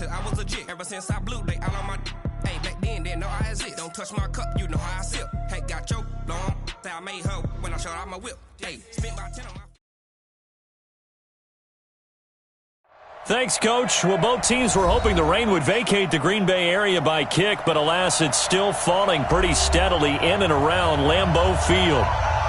said I was legit. Ever since I blew, they all on my hey, back then, didn't know I exist. Don't touch my cup, you know how I sip. Hey, got your long, that I made her when I showed out my whip. Hey, spent about 10 on my... Thanks, Coach. Well, both teams were hoping the rain would vacate the Green Bay area by kick, but alas, it's still falling pretty steadily in and around Lambeau Field.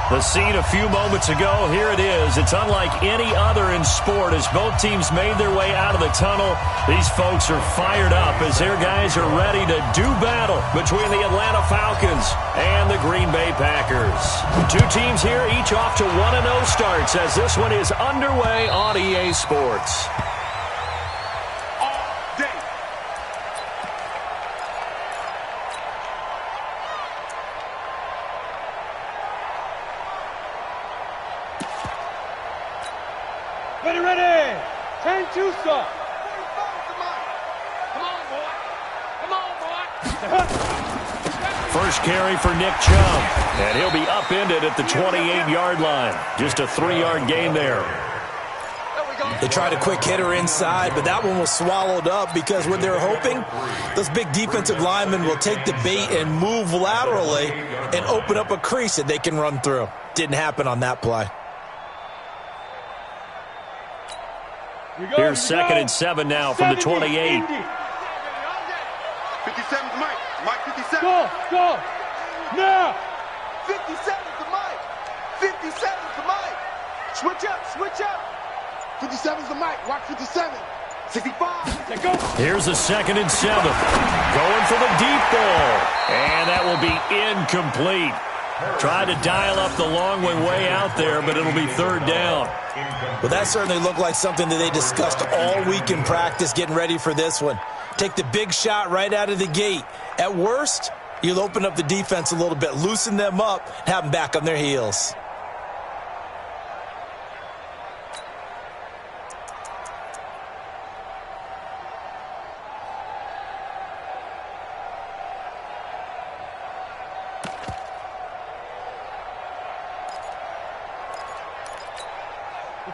The scene a few moments ago, here it is. It's unlike any other in sport as both teams made their way out of the tunnel. These folks are fired up as their guys are ready to do battle between the Atlanta Falcons and the Green Bay Packers. Two teams here, each off to 1-0 starts as this one is underway on EA Sports. Ready. 10-2 start. Come on, boy. First carry for Nick Chubb, and he'll be upended at the 28-yard line. Just a 3-yard gain there. They tried a quick hitter inside, but that one was swallowed up because what they're hoping, those big defensive linemen will take the bait and move laterally and open up a crease that they can run through. Didn't happen on that play. Here's 2nd and 7 now from the 28. 57's Mike. Mike 57. Go. Now. 57's the Mike. 57's the Mike. Switch up. 57's the Mike. Watch 57. 65. Let go. Here's a 2nd and 7. Going for the deep ball. And that will be incomplete. Tried to dial up the long way out there, but it'll be 3rd down. Well, that certainly looked like something that they discussed all week in practice getting ready for this one. Take the big shot right out of the gate. At worst, you'll open up the defense a little bit, loosen them up, have them back on their heels.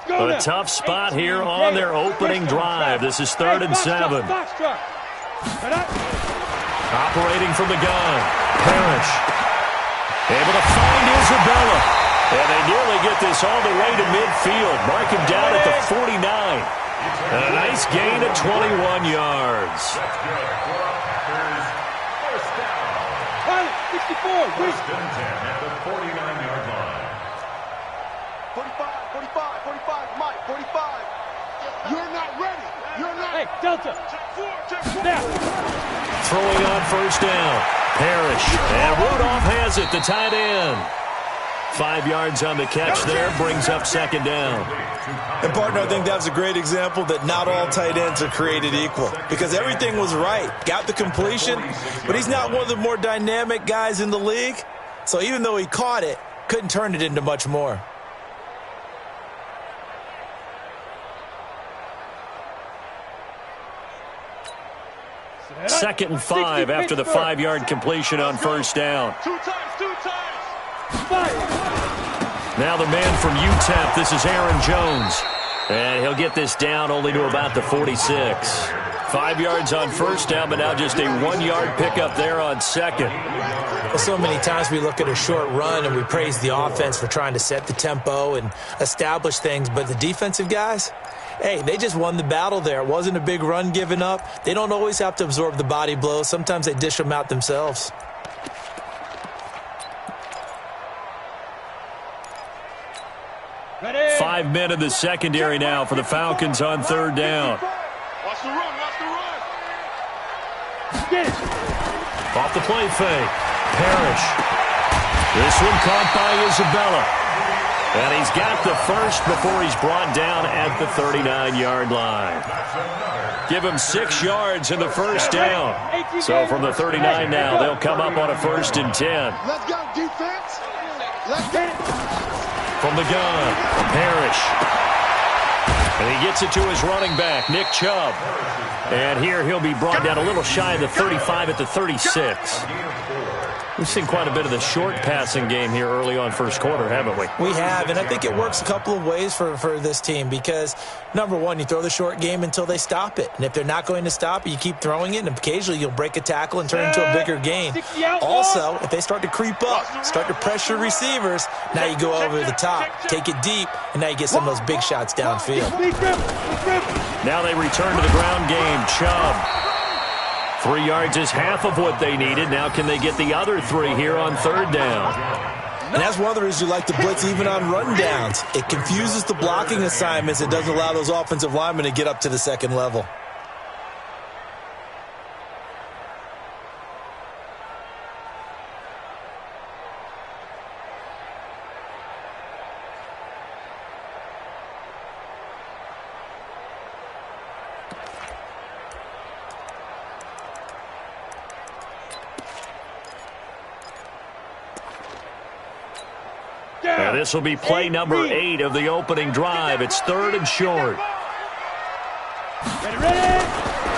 A tough spot here on their opening drive. This is 3rd and 7. Operating from the gun. Parrish. Able to find Isabella. And they nearly get this all the way to midfield. Mark him down at the 49. And a nice gain of 21 yards. 64. First and 10 at the 49-yard line. 45, Mike, 45. You're not ready. Hey, Delta. Now. Throwing on 1st down. Parrish. And Rudolph has it, the tight end. 5 yards on the catch there, brings up 2nd down. And, partner, I think that's a great example that not all tight ends are created equal because everything was right. Got the completion, but he's not one of the more dynamic guys in the league. So even though he caught it, couldn't turn it into much more. 2nd and 5 after the 5-yard completion on 1st down. Two times. Now the man from UTEP, this is Aaron Jones. And he'll get this down only to about the 46. 5 yards on 1st down, but now just a 1-yard pickup there on 2nd. Well, so many times we look at a short run and we praise the offense for trying to set the tempo and establish things, but the defensive guys, hey, they just won the battle there. It wasn't a big run given up. They don't always have to absorb the body blows. Sometimes they dish them out themselves. Ready. 5 men in the secondary now for the Falcons on 3rd down. Watch the run. Get it. Off the play fake. Parrish. This one caught by Isabella. And he's got the first before he's brought down at the 39-yard line. Give him 6 yards in the 1st down. So from the 39 now, they'll come up on a 1st and 10. Let's go, defense. Let's get it. From the gun, Parrish. And he gets it to his running back, Nick Chubb. And here he'll be brought down a little shy of the 35 at the 36. We've seen quite a bit of the short passing game here early on first quarter, haven't we? We have, and I think it works a couple of ways for this team because, number one, you throw the short game until they stop it. And if they're not going to stop it, you keep throwing it, and occasionally you'll break a tackle and turn it into a bigger gain. Also, if they start to creep up, start to pressure receivers, now you go over the top, take it deep, and now you get some of those big shots downfield. Now they return to the ground game. Chubb. 3 yards is half of what they needed. Now can they get the other 3 here on third down? And that's one of the reasons you like to blitz even on run downs. It confuses the blocking assignments. It doesn't allow those offensive linemen to get up to the second level. This will be play number 8 of the opening drive. It's 3rd and short.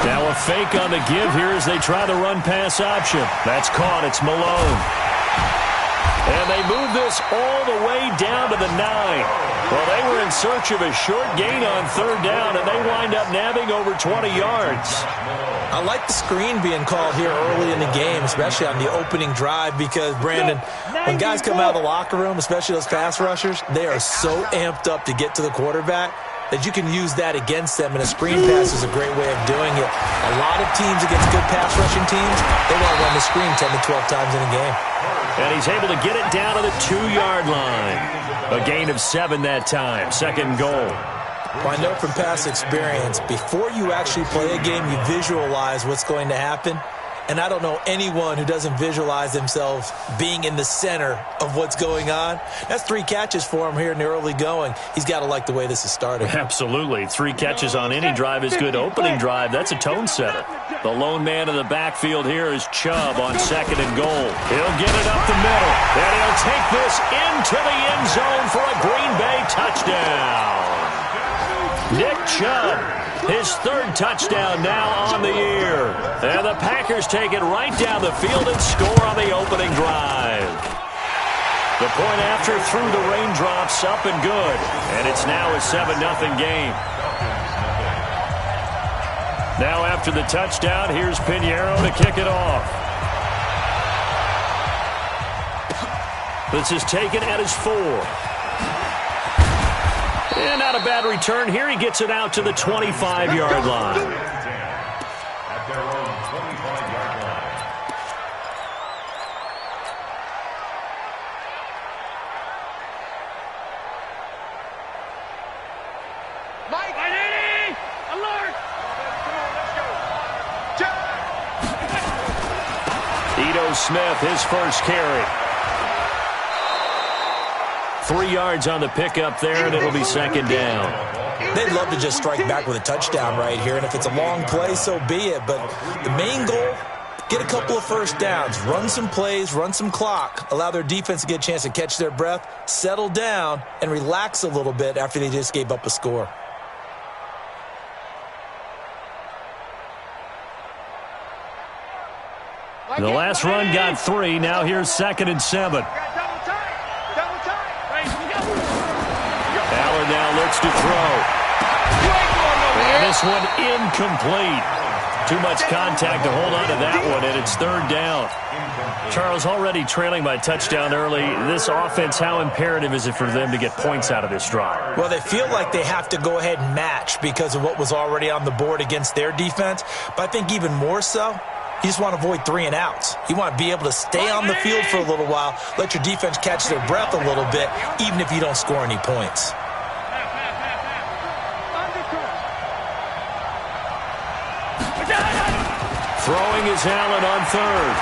Now a fake on the give here as they try the run-pass option. That's caught. It's Malone. And they move this all the way down to the 9. Well, they were in search of a short gain on third down, and they wind up nabbing over 20 yards. I like the screen being called here early in the game, especially on the opening drive, because, Brandon, when guys come out of the locker room, especially those pass rushers, they are so amped up to get to the quarterback that you can use that against them, and a screen pass is a great way of doing it. A lot of teams against good pass rushing teams, they want to run the screen 10 to 12 times in a game. And he's able to get it down to the 2-yard line. A gain of 7 that time. 2nd goal. Well, I know from past experience, before you actually play a game, you visualize what's going to happen. And I don't know anyone who doesn't visualize themselves being in the center of what's going on. That's 3 catches for him here in the early going. He's got to like the way this is starting. Absolutely. 3 catches on any drive is good. Opening drive, that's a tone setter. The lone man in the backfield here is Chubb on 2nd and goal. He'll get it up the middle, and he'll take this into the end zone for a Green Bay touchdown. Nick Chubb, his 3rd touchdown now on the year. And the Packers take it right down the field and score on the opening drive. The point after through the raindrops, up and good. And it's now a 7-0 game. Now after the touchdown, here's Pinheiro to kick it off. This is taken at his 4. And not a bad return here. He gets it out to the 25-yard line. At their own 25-yard line. Mike! Alert! Come on, let's go. Ito Smith, his first carry. 3 yards on the pickup there, and it'll be 2nd down. They'd love to just strike back with a touchdown right here, and if it's a long play, so be it. But the main goal, get a couple of first downs, run some plays, run some clock, allow their defense to get a chance to catch their breath, settle down, and relax a little bit after they just gave up a score. The last run got 3. Now here's 2nd and 7. Allard now looks to throw. And this one incomplete. Too much contact to hold on to that one, and it's 3rd down. Charles, already trailing by touchdown early. This offense, how imperative is it for them to get points out of this drive? Well, they feel like they have to go ahead and match because of what was already on the board against their defense. But I think even more so, you just want to avoid 3 and outs. You want to be able to stay on the field for a little while, let your defense catch their breath a little bit, even if you don't score any points. Throwing is Allen on 3rd.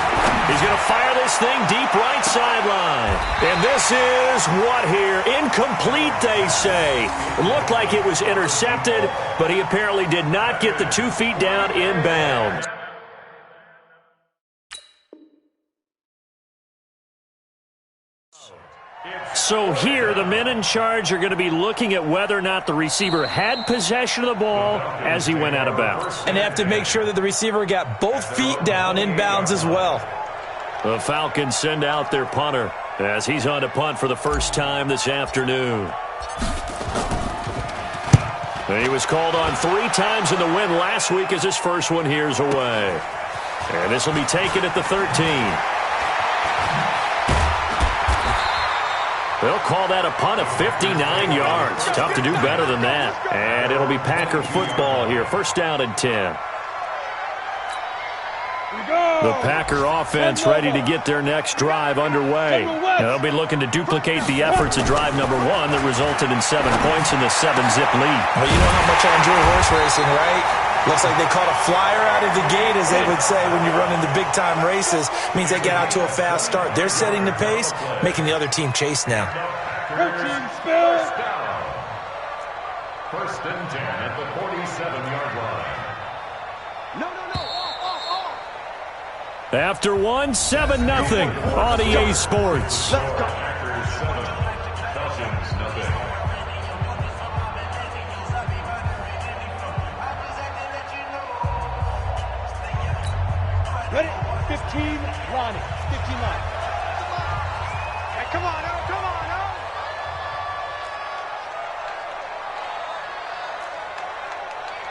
He's going to fire this thing deep right sideline. And this is what here? Incomplete, they say. It looked like it was intercepted, but he apparently did not get the 2 feet down inbounds. So here, the men in charge are going to be looking at whether or not the receiver had possession of the ball as he went out of bounds. And they have to make sure that the receiver got both feet down in bounds as well. The Falcons send out their punter as he's on to punt for the first time this afternoon. He was called on 3 times in the win last week as his first one here's away. And this will be taken at the 13. They'll call that a punt of 59 yards. Tough to do better than that. And it'll be Packer football here. First down and 10. The Packer offense ready to get their next drive underway. They'll be looking to duplicate the efforts of drive number 1 that resulted in 7 points in the 7-zip lead. Well, you know how much I enjoy horse racing, right? Looks like they caught a flyer out of the gate, as they would say when you're running the big-time races. Means they get out to a fast start. They're setting the pace, making the other team chase now. First and 10 at the 47-yard line. After 1, 7-0 on EA Sports. Packers 7, Falcons nothing. Ready? 15, Ronnie. 15 line. Hey, come on, now. Come on, now.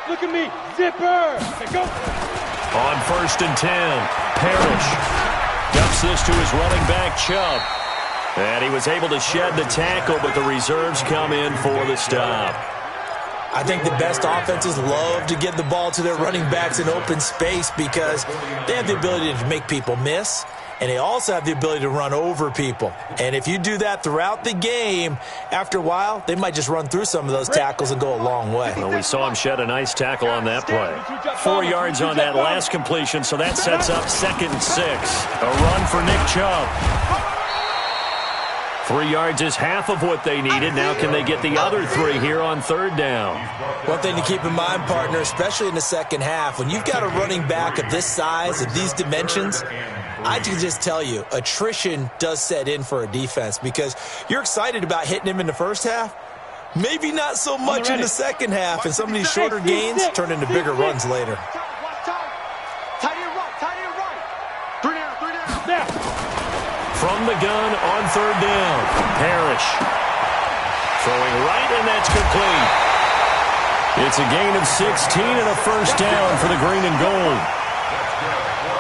Look at me. Zipper. Hey, go. On first and 10, Parrish dumps this to his running back, Chubb. And he was able to shed the tackle, but the reserves come in for the stop. I think the best offenses love to get the ball to their running backs in open space because they have the ability to make people miss, and they also have the ability to run over people. And if you do that throughout the game, after a while, they might just run through some of those tackles and go a long way. Well, we saw him shed a nice tackle on that play. 4 yards on that last completion, so that sets up 2nd and 6. A run for Nick Chubb. 3 yards is half of what they needed. Now can they get the other 3 here on 3rd down? One thing to keep in mind, partner, especially in the second half, when you've got a running back of this size, of these dimensions, I can just tell you, attrition does set in for a defense because you're excited about hitting him in the first half. Maybe not so much in the second half, and some of these shorter gains turn into bigger runs later. Tight end right. 3 down. From the gun on 3rd down, Parrish throwing right, and that's complete. It's a gain of 16 and a first down for the green and gold.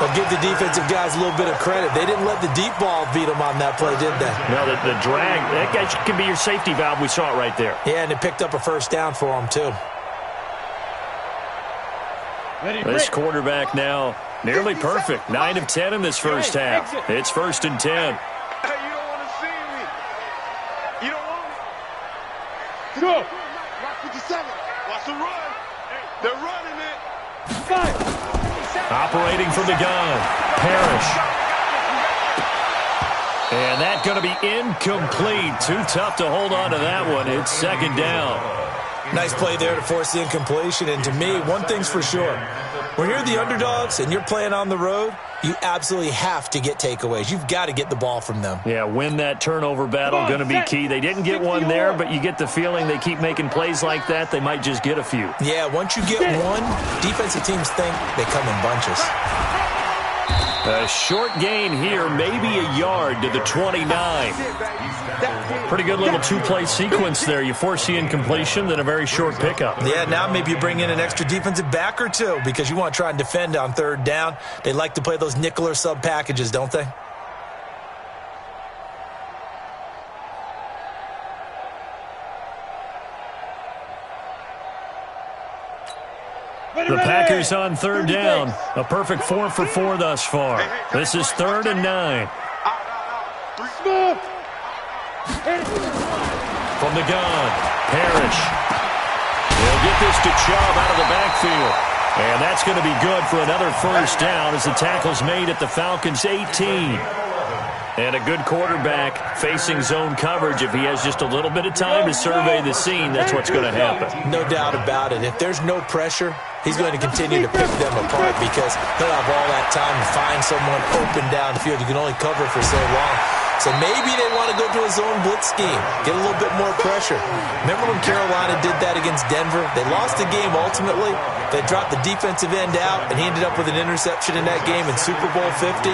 I'll give the defensive guys a little bit of credit. They didn't let the deep ball beat them on that play, did they? No, the drag, that guy can be your safety valve. We saw it right there. Yeah, and it picked up a first down for them, too. This quarterback now nearly perfect. 9 of 10 in this first half. It's 1st and 10. Hey, you don't want to see me. You don't want me. Go. Watch 57. Watch the run. They're running it. 5. Operating from the gun, Parrish. And that's going to be incomplete. Too tough to hold on to that one. It's 2nd down. Nice play there to force the incompletion. And to me, one thing's for sure. When you're the underdogs and you're playing on the road, you absolutely have to get takeaways. You've got to get the ball from them. Yeah, win that turnover battle, going to be key. They didn't get one there, but you get the feeling they keep making plays like that, they might just get a few. Yeah, once you get one, defensive teams think they come in bunches. A short gain here, maybe a yard to the 29. Pretty good little 2-play sequence there. You force the incompletion, then a very short pickup. Yeah, now maybe you bring in an extra defensive back or two because you want to try and defend on 3rd down. They like to play those nickel or sub packages, don't they? The Packers on 3rd down. A perfect 4 for 4 thus far. This is 3rd and 9. Smooth. From the gun, Parrish. He'll get this to Chubb out of the backfield. And that's going to be good for another first down as the tackle's made at the Falcons' 18. And a good quarterback facing zone coverage. If he has just a little bit of time to survey the scene, that's what's going to happen. No doubt about it. If there's no pressure, he's going to continue to pick them apart because he'll have all that time to find someone open downfield. You can only cover for so long. So maybe they want to go to a zone blitz scheme, get a little bit more pressure. Remember when Carolina did that against Denver? They lost the game ultimately. They dropped the defensive end out, and he ended up with an interception in that game in Super Bowl 50.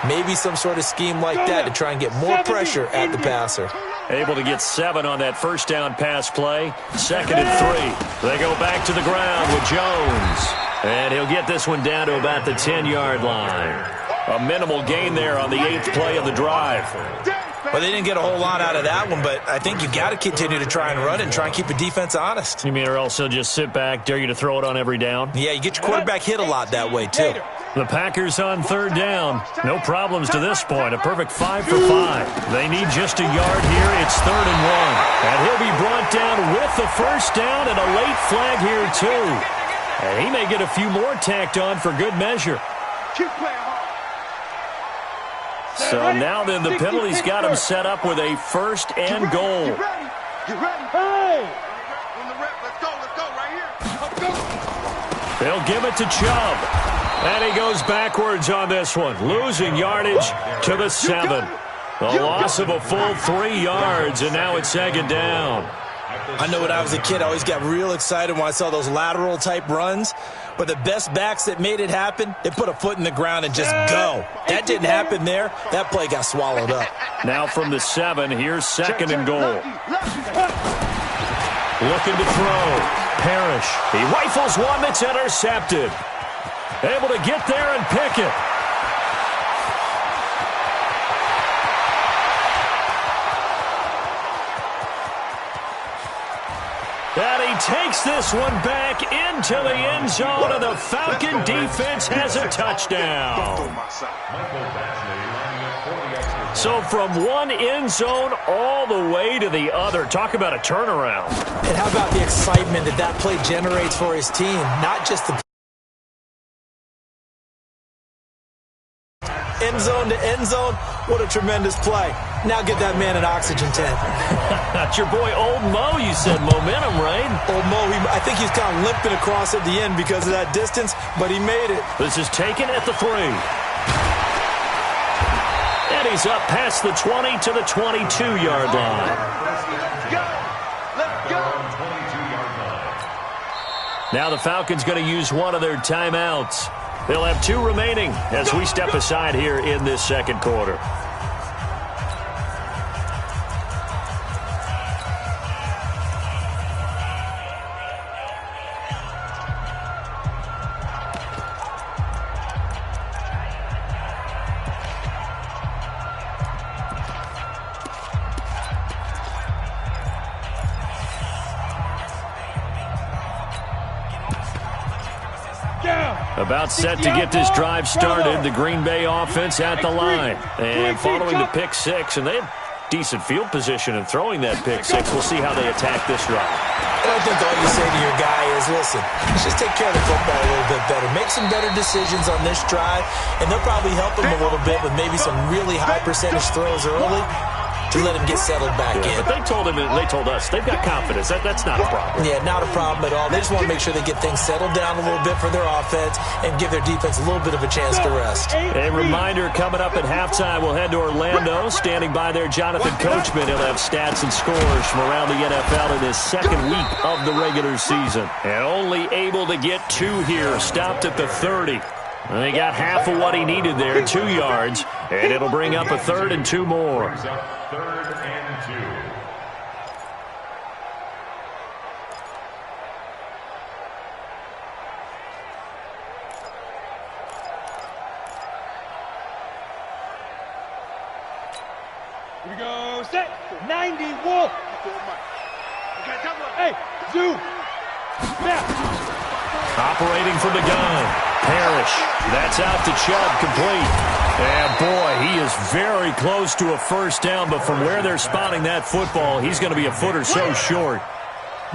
Maybe some sort of scheme like that to try and get more pressure at the passer. Able to get 7 on that first down pass play. 2nd and 3. They go back to the ground with Jones. And he'll get this one down to about the 10-yard line. A minimal gain there on the 8th play of the drive. Well, they didn't get a whole lot out of that one, but I think you got to continue to try and run it and try and keep the defense honest. You mean or else he'll just sit back, dare you to throw it on every down? Yeah, you get your quarterback hit a lot that way, too. The Packers on 3rd down. No problems to this point. A perfect 5 for 5. They need just a yard here. It's 3rd and 1. And he'll be brought down with the first down and a late flag here, too. And he may get a few more tacked on for good measure. Keep playing hard. So now then the penalty's got him set up with a 1st and goal. Get ready. Get ready. Hey! On the rep. Let's go right here. Let's go. They'll give it to Chubb. And he goes backwards on this one, losing yardage to the 7. The loss of a full 3 yards, and now it's 2nd down. I know when I was a kid, I always got real excited when I saw those lateral-type runs. But the best backs that made it happen, they put a foot in the ground and just go. That didn't happen there. That play got swallowed up. Now from the 7, here's 2nd and goal. Looking to throw. Parrish. He rifles one that's intercepted. Able to get there and pick it. And he takes this one back into the end zone, and the Falcon defense has a touchdown. So from one end zone all the way to the other. Talk about a turnaround. And how about the excitement that that play generates for his team? Not just the end zone to end zone. What a tremendous play. Now get that man an oxygen tank. That's your boy Old Mo, you said. Momentum, right? Old Mo, I think he's kind of limping across at the end because of that distance, but he made it. This is taken at the 3. And he's up past the 20 to the 22-yard line. Let's go. Now the Falcons going to use one of their timeouts. They'll have 2 remaining as we step aside here in this 2nd quarter. About set to get this drive started, the Green Bay offense at the line. And following the pick 6, and they have decent field position in throwing that pick 6. We'll see how they attack this drive. I think all you say to your guy is, listen, let's just take care of the football a little bit better. Make some better decisions on this drive, and they'll probably help him a little bit with maybe some really high percentage throws early to let him get settled back in. But they told him, and they told us, they've got confidence. That's not a problem. Yeah, not a problem at all. They just want to make sure they get things settled down a little bit for their offense and give their defense a little bit of a chance to rest. A reminder, coming up at halftime, we'll head to Orlando. Standing by there, Jonathan Coachman. He'll have stats and scores from around the NFL in this 2nd week of the regular season. And only able to get 2 here. Stopped at the 30. And he got half of what he needed there, 2 yards. And it'll bring up a 3rd and 2 more. 3rd and 2. Here we go. Set. 90 Wolf. Hey, Zoo. Now. Operating from the gun. Parrish. That's out to Chubb, complete. And boy, he is very close to a first down, but from where they're spotting that football, he's going to be a foot or so short.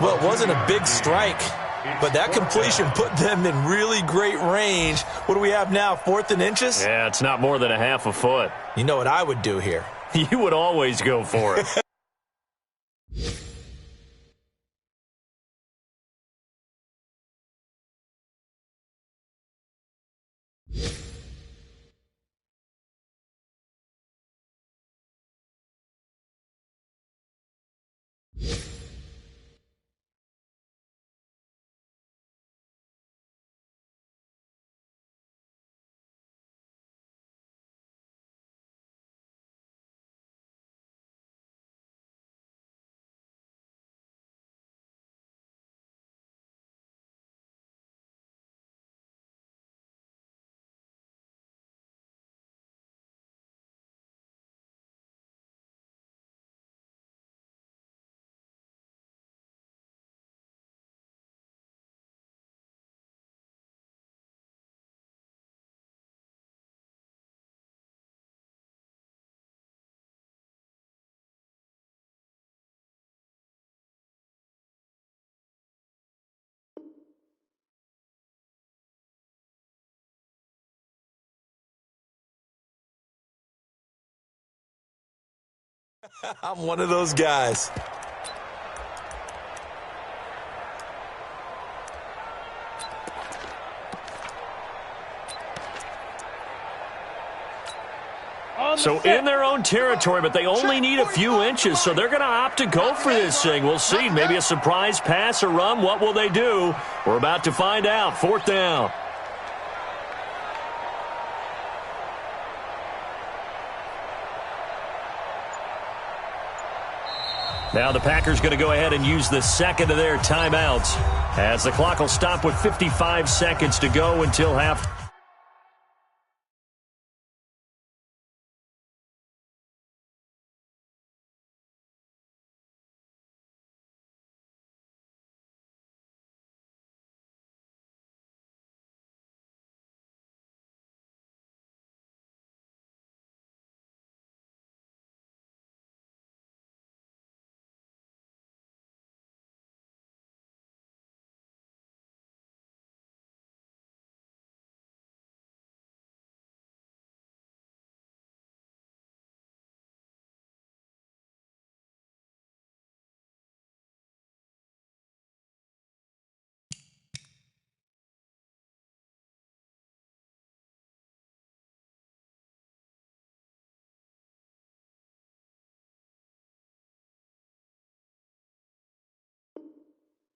Well, it wasn't a big strike, but that completion put them in really great range. What do we have now, 4th and inches? Yeah, it's not more than a half a foot. You know what I would do here? You would always go for it. I'm one of those guys. So in their own territory, but they only need a few inches, so they're going to opt to go for this thing. We'll see. Maybe a surprise pass or run. What will they do? We're about to find out. 4th down. Now the Packers going to go ahead and use the second of their timeouts as the clock will stop with 55 seconds to go until half.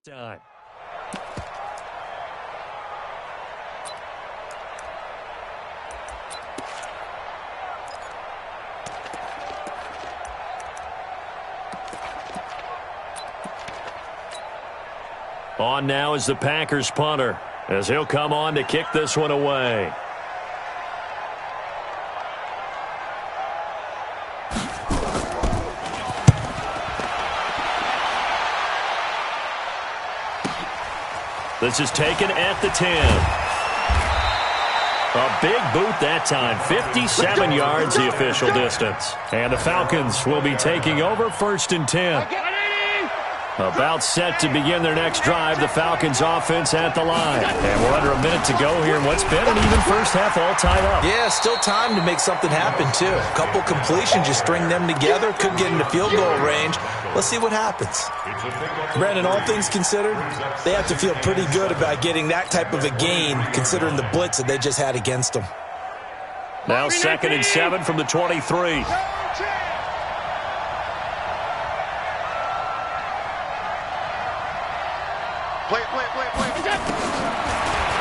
Time. On now is the Packers punter, as he'll come on to kick this one away. This is taken at the 10. A big boot that time. 57 yards the official distance. And the Falcons will be taking over 1st and 10. About set to begin their next drive. The Falcons offense at the line. And we're under a minute to go here in what's been an even first half all tied up. Yeah, still time to make something happen, too. A couple completions, you string them together, could get into field goal range. Let's see what happens. Brandon, all things considered, they have to feel pretty good about getting that type of a gain, considering the blitz that they just had against them. Now 2nd and 7 from the 23.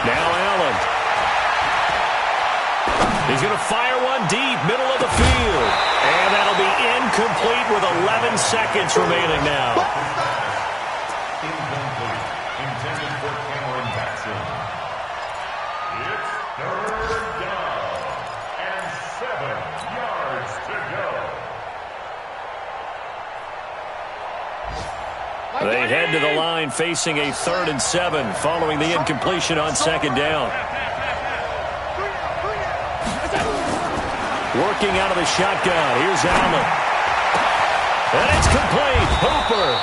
Now Allen. He's going to fire one deep, middle of the field. And that'll be incomplete with 11 seconds remaining now. Incomplete. Intended for Cameron Batson. It's 3rd down and 7 yards to go. They head to the line facing a 3rd and 7 following the incompletion on 2nd down. Working out of the shotgun. Here's Allen. And it's complete. Hooper.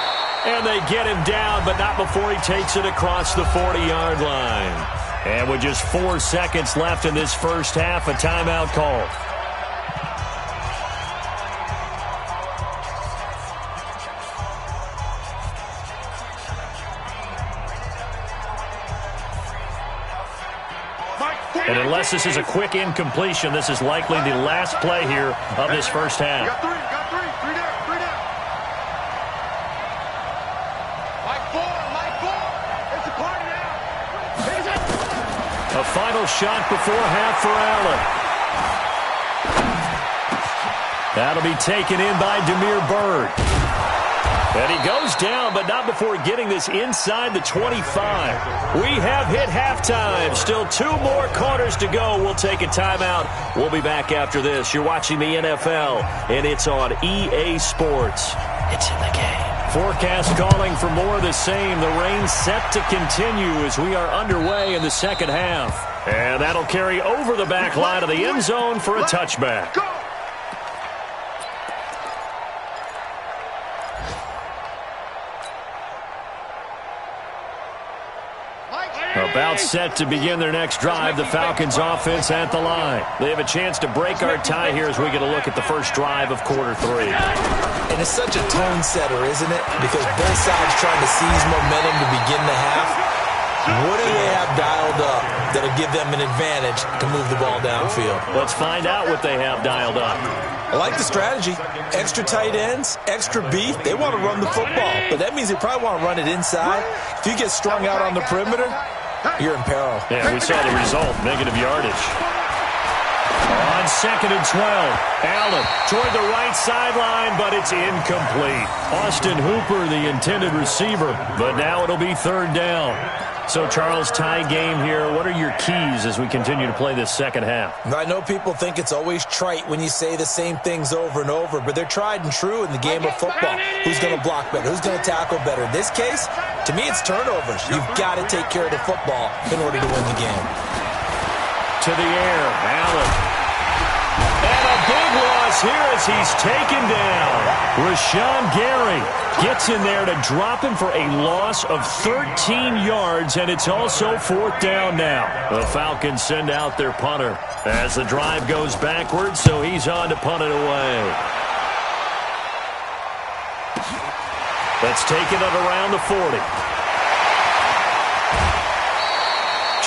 And they get him down, but not before he takes it across the 40-yard line. And with just 4 seconds left in this first half, a timeout call. And unless this is a quick incompletion, this is likely the last play here of this first half. Got three down. Mike four. It's a party now. A final shot before half for Allen. That'll be taken in by Damiere Byrd. And he goes down, but not before getting this inside the 25. We have hit halftime. Still 2 more quarters to go. We'll take a timeout. We'll be back after this. You're watching the NFL, and it's on EA Sports. It's in the game. Forecast calling for more of the same. The rain set to continue as we are underway in the second half. And that'll carry over the back line of the end zone for a touchback. A About set to begin their next drive, the Falcons offense at the line. They have a chance to break our tie here as we get a look at the first drive of quarter 3. And it's such a tone setter, isn't it? Because both sides trying to seize momentum to begin the half. What do they have dialed up that'll give them an advantage to move the ball downfield? Let's find out what they have dialed up. I like the strategy. Extra tight ends, extra beef. They want to run the football, but that means they probably want to run it inside. If you get strung out on the perimeter, you're in peril. Yeah, we saw the result, negative yardage. On 2nd and 12, Allen toward the right sideline, but it's incomplete. Austin Hooper, the intended receiver, but now it'll be 3rd down. So, Charles, tie game here. What are your keys as we continue to play this second half? I know people think it's always trite when you say the same things over and over, but they're tried and true in the game of football. Who's going to block better? Who's going to tackle better? In this case, to me, it's turnovers. You've got to take care of the football in order to win the game. To the air, Allen. And a big loss here as he's taken down. Rashawn Gary gets in there to drop him for a loss of 13 yards, and it's also 4th down now. The Falcons send out their punter as the drive goes backwards, so he's on to punt it away. Let's take it at around the 40.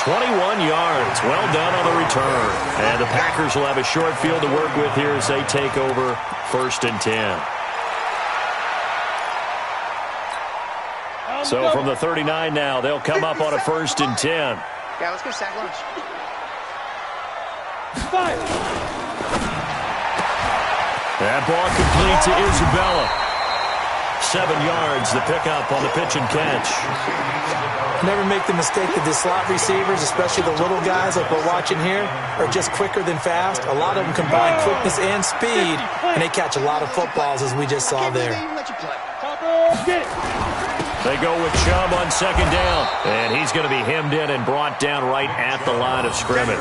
21 yards. Well done on the return. And the Packers will have a short field to work with here as they take over 1st and 10. So from the 39 now, they'll come up on a 1st and 10. Yeah, let's go sack lunch. That ball complete to Isabella. 7 yards, the pickup on the pitch and catch. Never make the mistake that the slot receivers, especially the little guys like we're watching here, are just quicker than fast. A lot of them combine quickness and speed, and they catch a lot of footballs, as we just saw there. They go with Chubb on 2nd down, and he's going to be hemmed in and brought down right at the line of scrimmage.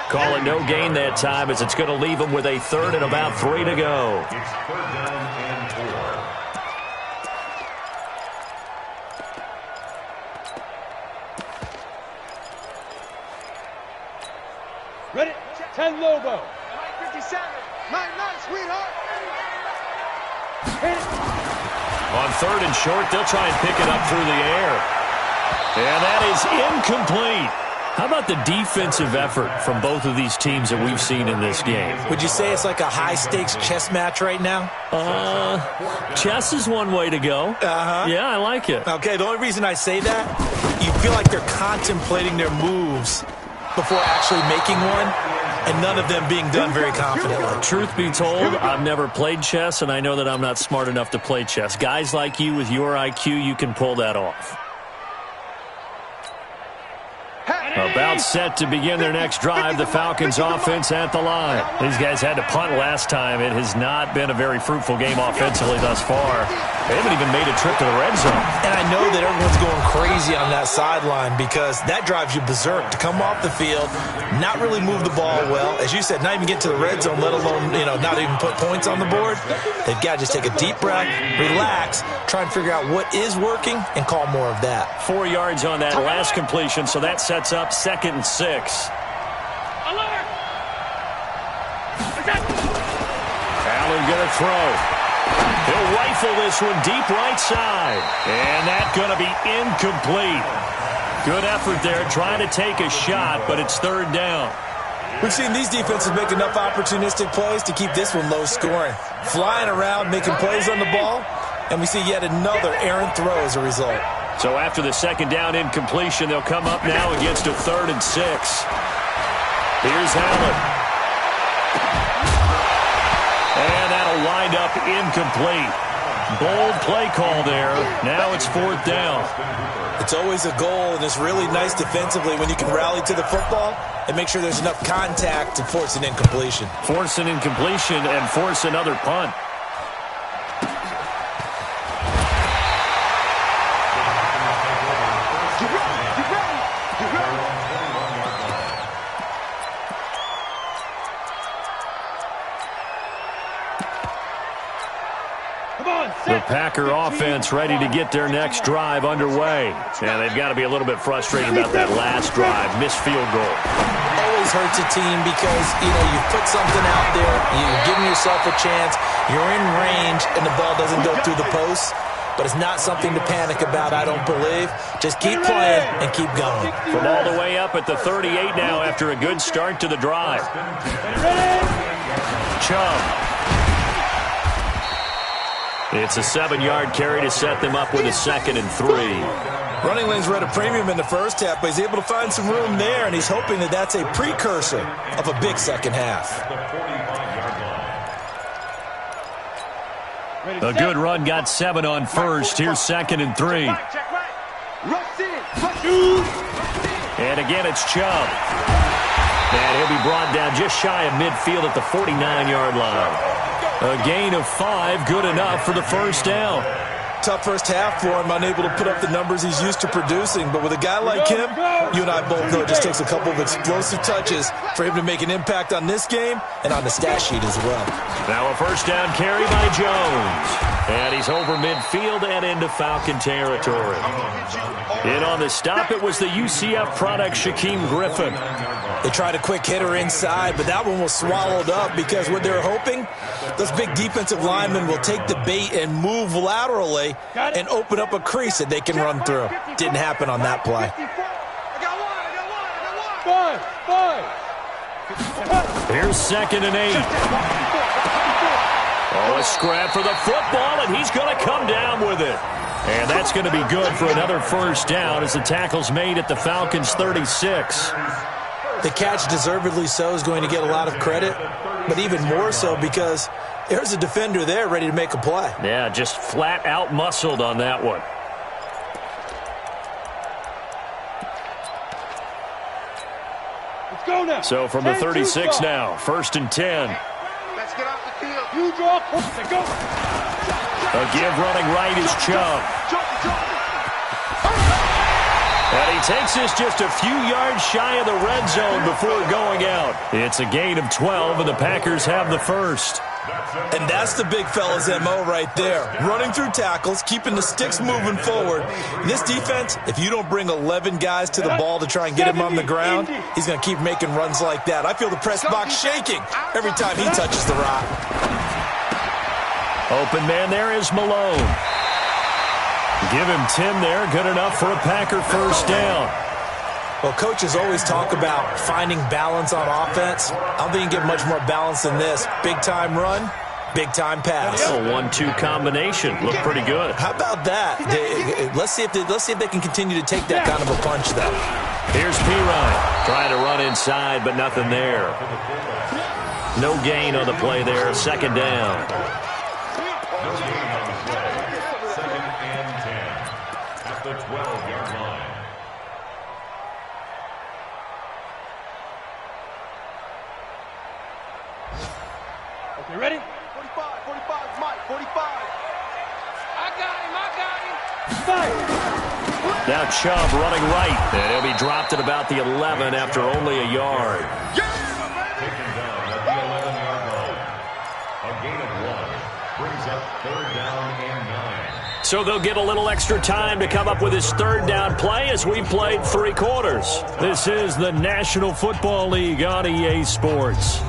Call it no gain that time as it's going to leave him with a 3rd and about 3 to go. It's 3rd down and 4. Ready? 10 Lobo. 57. 9, sweetheart. On 3rd and short, they'll try and pick it up through the air. And that is incomplete. How about the defensive effort from both of these teams that we've seen in this game? Would you say it's like a high-stakes chess match right now? Chess is one way to go. Yeah, I like it. Okay, the only reason I say that, you feel like they're contemplating their moves before actually making one, and none of them being done very confidently. Truth be told, I've never played chess, and I know that I'm not smart enough to play chess. Guys like you with your IQ, you can pull that off. About set to begin their next drive, the Falcons offense at the line. These guys had to punt last time. It has not been a very fruitful game offensively thus far. They haven't even made a trip to the red zone. And I know that everyone's going crazy on that sideline because that drives you berserk to come off the field, not really move the ball well. As you said, not even get to the red zone, let alone, not even put points on the board. They've got to just take a deep breath, relax, try and figure out what is working, and call more of that. 4 yards on that last completion, so that sets up 2nd and 6. Allen gonna throw. He'll rifle this one deep right side. And that's going to be incomplete. Good effort there trying to take a shot, but it's 3rd down. We've seen these defenses make enough opportunistic plays to keep this one low scoring. Flying around, making plays on the ball, and we see yet another errant throw as a result. So after the 2nd down incompletion, they'll come up now against a 3rd and 6. Here's Allen. And that'll wind up incomplete. Bold play call there. Now it's 4th down. It's always a goal, and it's really nice defensively when you can rally to the football and make sure there's enough contact to force an incompletion. Force an incompletion and force another punt. Come on, The Packer offense ready to get their next drive underway. And they've got to be a little bit frustrated about that last drive. Missed field goal. Always hurts a team because, you put something out there, you're giving yourself a chance, you're in range, and the ball doesn't go through the post. But it's not something to panic about, I don't believe. Just keep playing and keep going. From all the way up at the 38 now after a good start to the drive. Chubb. It's a 7-yard carry to set them up with a 2nd and 3. Running lanes were at a premium in the first half, but he's able to find some room there, and he's hoping that that's a precursor of a big second half. A good run got 7 on first. Here's 2nd and 3. And again, it's Chubb. And he'll be brought down just shy of midfield at the 49-yard line. A gain of 5, good enough for the first down. Tough first half for him, unable to put up the numbers he's used to producing. But with a guy like him, you and I both know it just takes a couple of explosive touches for him to make an impact on this game and on the stat sheet as well. Now a first down carry by Jones. And he's over midfield and into Falcon territory. In on the stop, it was the UCF product, Shaquem Griffin. They tried a quick hitter inside, but that one was swallowed up because what they're hoping, those big defensive linemen will take the bait and move laterally and open up a crease that they can run through. Didn't happen on that play. Here's 2nd and 8. Oh, a scrap for the football, and he's going to come down with it. And that's going to be good for another first down as the tackle's made at the Falcons' 36. The catch, deservedly so, is going to get a lot of credit, but even more so because there's a defender there ready to make a play. Yeah, just flat out muscled on that one. Let's go now. So from the 36 now, 1st and 10. Let's get off the field. You draw. Let's go. A give running right is Chubb. And he takes this just a few yards shy of the red zone before going out. It's a gain of 12, and the Packers have the first. And that's the big fella's MO right there. Running through tackles, keeping the sticks moving forward. This defense, if you don't bring 11 guys to the ball to try and get him on the ground, he's going to keep making runs like that. I feel the press box shaking every time he touches the rock. Open man there is Malone. Give him 10 there, good enough for a Packer first down. Well, coaches always talk about finding balance on offense. I don't think you can get much more balance than this. Big-time run, big-time pass. A 1-2 combination. Looked pretty good. How about that? Let's see if they can continue to take that kind of a punch, though. Here's Pirine trying to run inside, but nothing there. No gain on the play there. 2nd down. You ready? 45, 45, Mike, 45. I got him. Now Chubb running right. And he'll be dropped at about the 11 after only a yard. Taken down at the 11-yard line. A gain of 1 brings up 3rd down and 9. So they'll get a little extra time to come up with his 3rd down play as we played 3 quarters. This is the National Football League on EA Sports.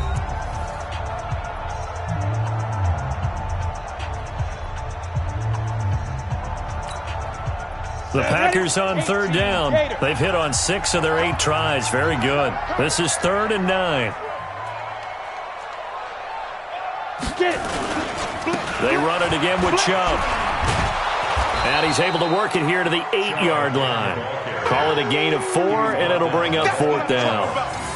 The Packers on 3rd down. They've hit on 6 of their 8 tries. Very good. This is 3rd and 9. They run it again with Chubb. And he's able to work it here to the 8-yard line. Call it a gain of 4, and it'll bring up 4th down.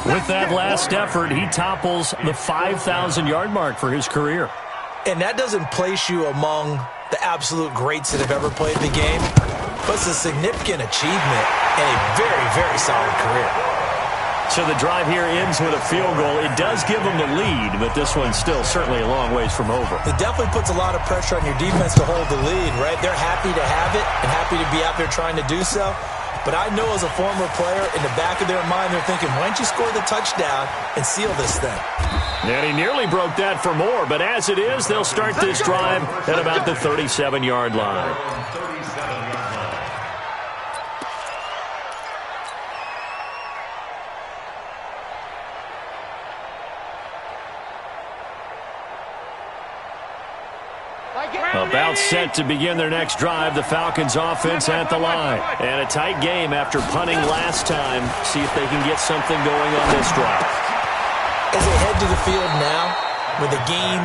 With that last effort, he topples the 5,000-yard mark for his career. And that doesn't place you among the absolute greats that have ever played the game, but it's a significant achievement and a very, very solid career. So the drive here ends with a field goal. It does give them the lead, but this one's still certainly a long ways from over. It definitely puts a lot of pressure on your defense to hold the lead, right? They're happy to have it and happy to be out there trying to do so. But I know as a former player, in the back of their mind, they're thinking, why don't you score the touchdown and seal this thing? And he nearly broke that for more, but as it is, they'll start this drive at about the 37-yard line. About set to begin their next drive, the Falcons offense at the line. And a tight game after punting last time. See if they can get something going on this drive. As they head to the field now, with the game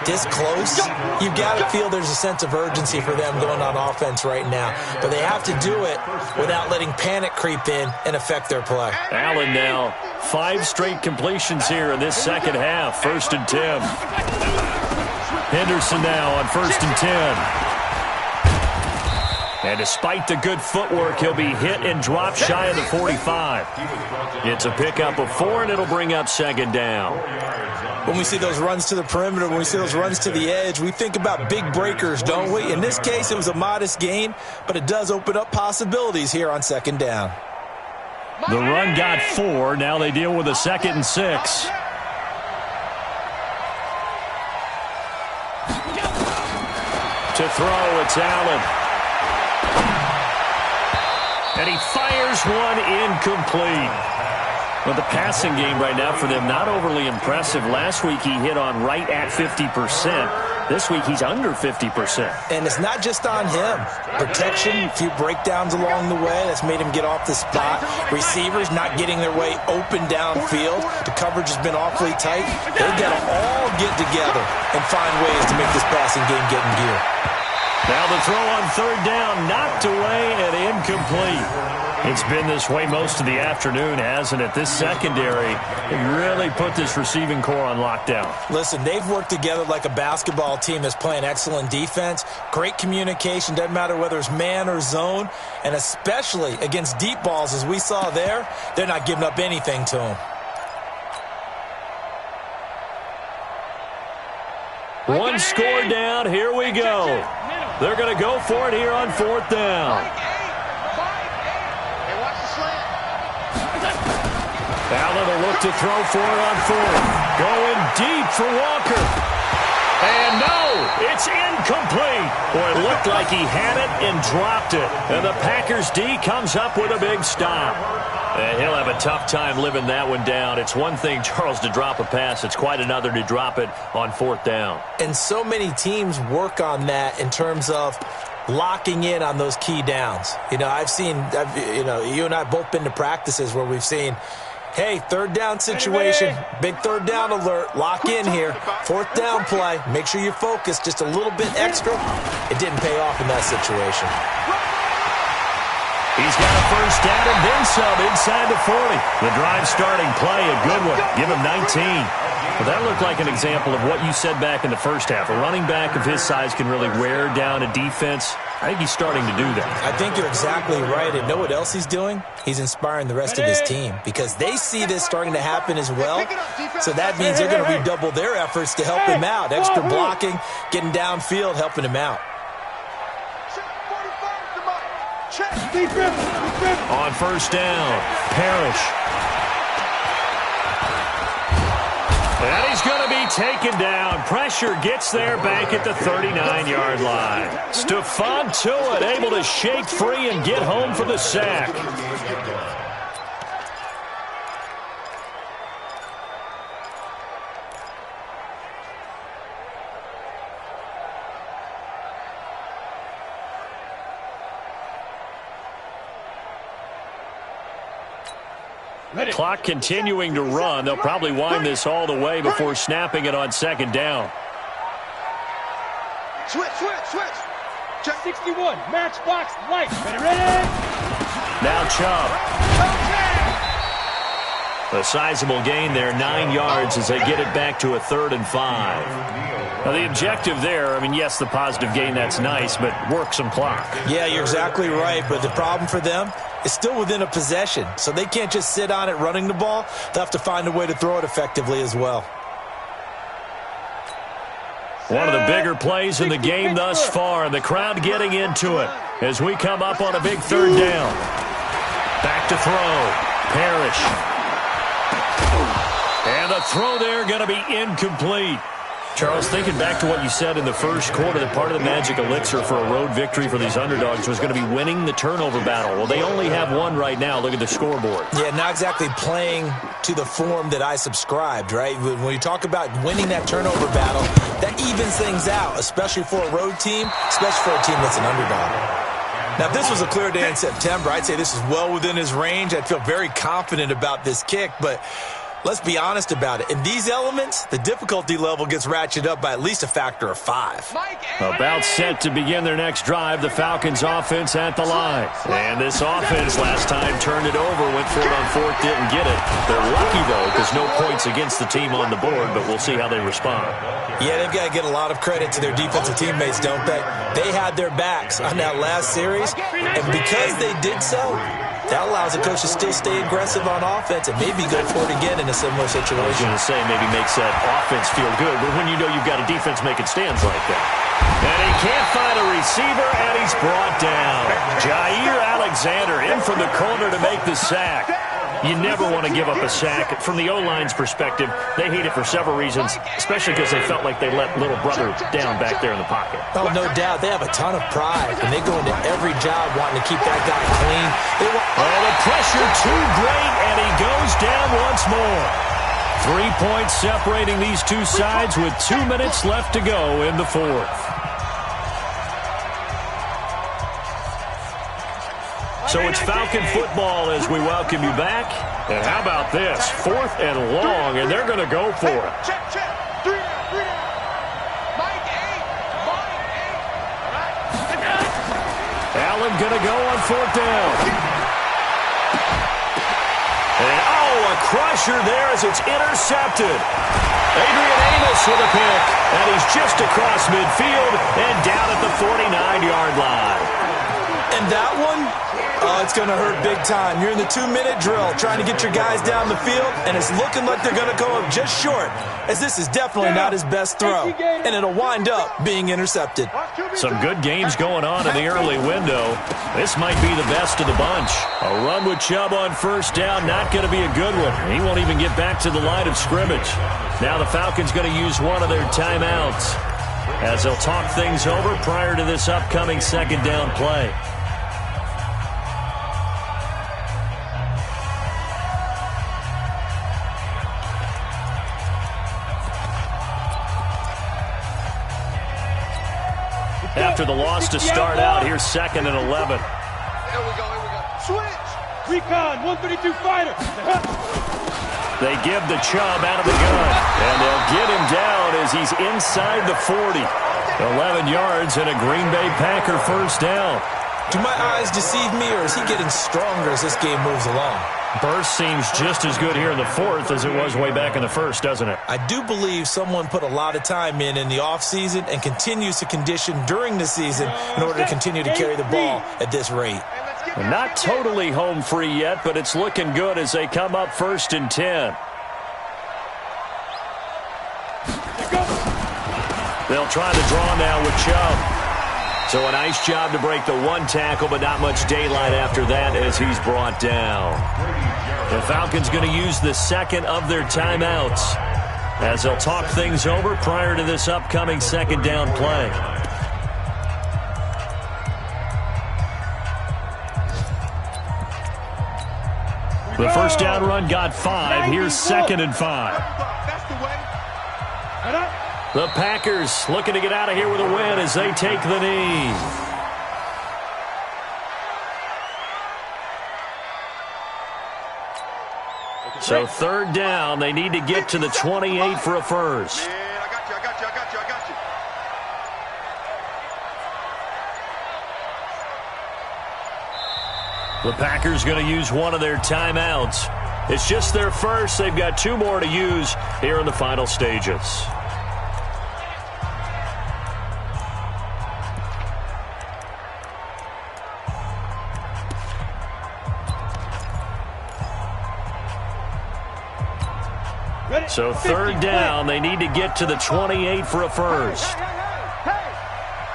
this close, you've got to feel there's a sense of urgency for them going on offense right now. But they have to do it without letting panic creep in and affect their play. Allen now, 5 straight completions here in this second half. 1st and 10. Henderson now on 1st and 10. And despite the good footwork, he'll be hit and dropped shy of the 45. It's a pickup of 4, and it'll bring up 2nd down. When we see those runs to the perimeter, when we see those runs to the edge, we think about big breakers, don't we? In this case, it was a modest gain, but it does open up possibilities here on 2nd down. The run got 4. Now they deal with a 2nd and 6. To throw, it's Allen. And he fires one incomplete. Well, the passing game right now for them, not overly impressive. Last week he hit on right at 50%. This week he's under 50%. And it's not just on him. Protection, a few breakdowns along the way. That's made him get off the spot. Receivers not getting their way open downfield. The coverage has been awfully tight. They've got to all get together and find ways to make this passing game get in gear. Now the throw on 3rd down, knocked away and incomplete. It's been this way most of the afternoon, hasn't it? This secondary really put this receiving core on lockdown. Listen, they've worked together like a basketball team that's playing excellent defense. Great communication, doesn't matter whether it's man or zone. And especially against deep balls, as we saw there, they're not giving up anything to them. One score down, here we go. They're going to go for it here on 4th down. Allen will look to throw for it on 4th. Going deep for Walker. And no, it's incomplete. Boy, it looked like he had it and dropped it. And the Packers D comes up with a big stop. And he'll have a tough time living that one down. It's one thing, Charles, to drop a pass. It's quite another to drop it on 4th down. And so many teams work on that in terms of locking in on those key downs. You know, you and I have both been to practices where we've seen, hey, 3rd down situation, big 3rd down alert, lock in here, 4th down play, make sure you're focused just a little bit extra. It didn't pay off in that situation. He's got a 1st down and then some inside the 40. The drive starting play, a good one. Give him 19. Well, that looked like an example of what you said back in the first half. A running back of his size can really wear down a defense. I think he's starting to do that. I think you're exactly right. And know what else he's doing? He's inspiring the rest of his team because they see this starting to happen as well. So that means they're going to redouble their efforts to help him out. Extra blocking, getting downfield, helping him out. On 1st down, Parrish. And he's going to be taken down. Pressure gets there back at the 39-yard line. Stephon Tuitt able to shake free and get home for the sack. Clock continuing to run. They'll probably wind this all the way before snapping it on 2nd down. Switch. Check 61. Matchbox light. Ready? Now Chubb. A sizable gain there, 9 yards as they get it back to a 3rd and 5. Now the objective there, I mean, yes, the positive gain, that's nice, but work some clock. Yeah, you're exactly right, but the problem for them is still within a possession, so they can't just sit on it running the ball. They'll have to find a way to throw it effectively as well. One of the bigger plays in the game thus far, and the crowd getting into it as we come up on a big 3rd down. to throw. Parrish. And the throw there going to be incomplete. Charles, thinking back to what you said in the first quarter, that part of the magic elixir for a road victory for these underdogs was going to be winning the turnover battle. Well, they only have one right now. Look at the scoreboard. Yeah, not exactly playing to the form that I subscribed, right? When you talk about winning that turnover battle, that evens things out, especially for a road team, especially for a team that's an underdog. Now, if this was a clear day in September, I'd say this is well within his range. I'd feel very confident about this kick, but let's be honest about it. In these elements, the difficulty level gets ratcheted up by at least a factor of 5. About set to begin their next drive, the Falcons offense at the line. And this offense last time turned it over, went for it on fourth, didn't get it. They're lucky, though, because no points against the team on the board, but we'll see how they respond. Yeah, they've got to get a lot of credit to their defensive teammates, don't they? They had their backs on that last series, and because they did so, that allows the coach to still stay aggressive on offense and maybe go for it again in a similar situation. I was going to say maybe makes that offense feel good, but when you know you've got a defense making stands like that. And he can't find a receiver, and he's brought down. Jair Alexander in from the corner to make the sack. You never want to give up a sack. From the O-line's perspective, they hate it for several reasons, especially because they felt like they let little brother down back there in the pocket. Oh, no doubt. They have a ton of pride, and they go into every job wanting to keep that guy clean. The pressure too great, and he goes down once more. 3 points separating these two sides with 2 minutes left to go in the fourth. So it's Falcon football as we welcome you back. And how about this? 4th and long, and they're going to go for it. Check. 3 down. Mike 8. Allen going to go on 4th down. And, a crusher there as it's intercepted. Adrian Amos with a pick, and he's just across midfield and down at the 49-yard line. And that one, it's going to hurt big time. You're in the 2-minute drill trying to get your guys down the field, and it's looking like they're going to go up just short, as this is definitely not his best throw, and it'll wind up being intercepted. Some good games going on in the early window. This might be the best of the bunch. A run with Chubb on 1st down, not going to be a good one. He won't even get back to the line of scrimmage. Now the Falcons going to use one of their timeouts as they'll talk things over prior to this upcoming 2nd down play. After the loss to start out, here's 2nd and 11. Here we go. Switch. Recon, 132 fighter. They give the Chubb out of the gun, and they'll get him down as he's inside the 40. 11 yards and a Green Bay Packer 1st down. Do my eyes deceive me, or is he getting stronger as this game moves along? Burst seems just as good here in the 4th as it was way back in the 1st, doesn't it? I do believe someone put a lot of time in the offseason and continues to condition during the season in order to continue to carry the ball at this rate. Well, not totally home free yet, but it's looking good as they come up 1st and 10. They'll try to draw now with Chubb. So a nice job to break the 1 tackle, but not much daylight after that as he's brought down. The Falcons going to use the 2nd of their timeouts as they'll talk things over prior to this upcoming 2nd down play. The 1st down run got 5. Here's 2nd and 5. That's the way. The Packers looking to get out of here with a win as they take the knee. So 3rd down, they need to get to the 28 for a first. Man, I got you. The Packers going to use one of their timeouts. It's just their first. They've got 2 more to use here in the final stages. So 3rd down, they need to get to the 28 for a first. Hey,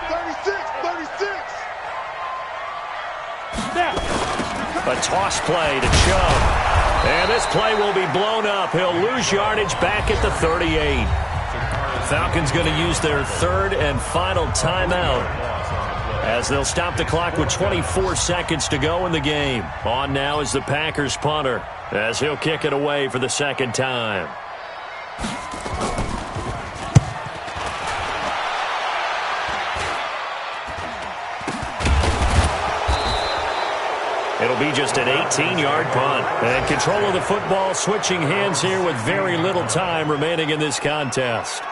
36. A toss play to Chubb. And this play will be blown up. He'll lose yardage back at the 38. Falcons going to use their third and final timeout as they'll stop the clock with 24 seconds to go in the game. On now is the Packers punter as he'll kick it away for the second time. It'll be just an 18-yard punt. And control of the football switching hands here with very little time remaining in this contest.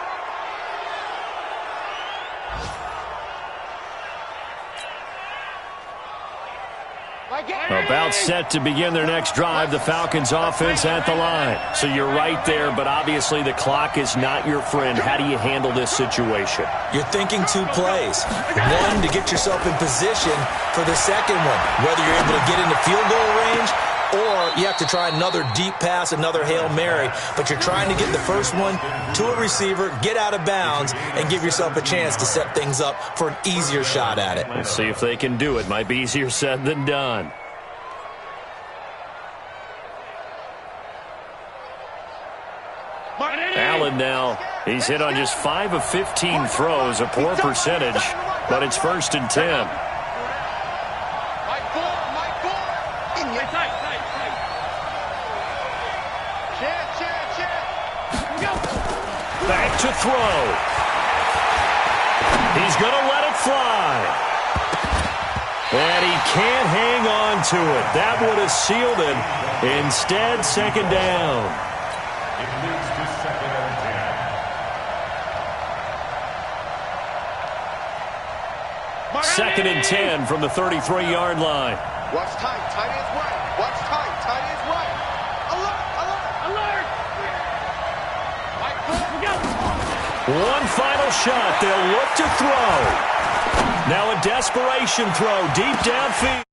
About set to begin their next drive, the Falcons offense at the line. So you're right there, but obviously the clock is not your friend. How do you handle this situation? You're thinking two plays. One, to get yourself in position for the second one, whether you're able to get into field goal range or you have to try another deep pass, another Hail Mary. But you're trying to get the first one to a receiver, get out of bounds, and give yourself a chance to set things up for an easier shot at it. Let's see if they can do it. Might be easier said than done. Allen now, he's hit on just 5 of 15 throws, a poor percentage, but it's 1st and 10. Back to throw. He's going to let it fly. And he can't hang on to it. That would have sealed it. Instead, second down. It moves to 2nd and 10. 2nd and 10 from the 33-yard line. Watch tight. Tight ends right. Watch tight. Tight ends right. Alert! Alert! Alert! One final shot. They'll look to throw. Now a desperation throw deep downfield.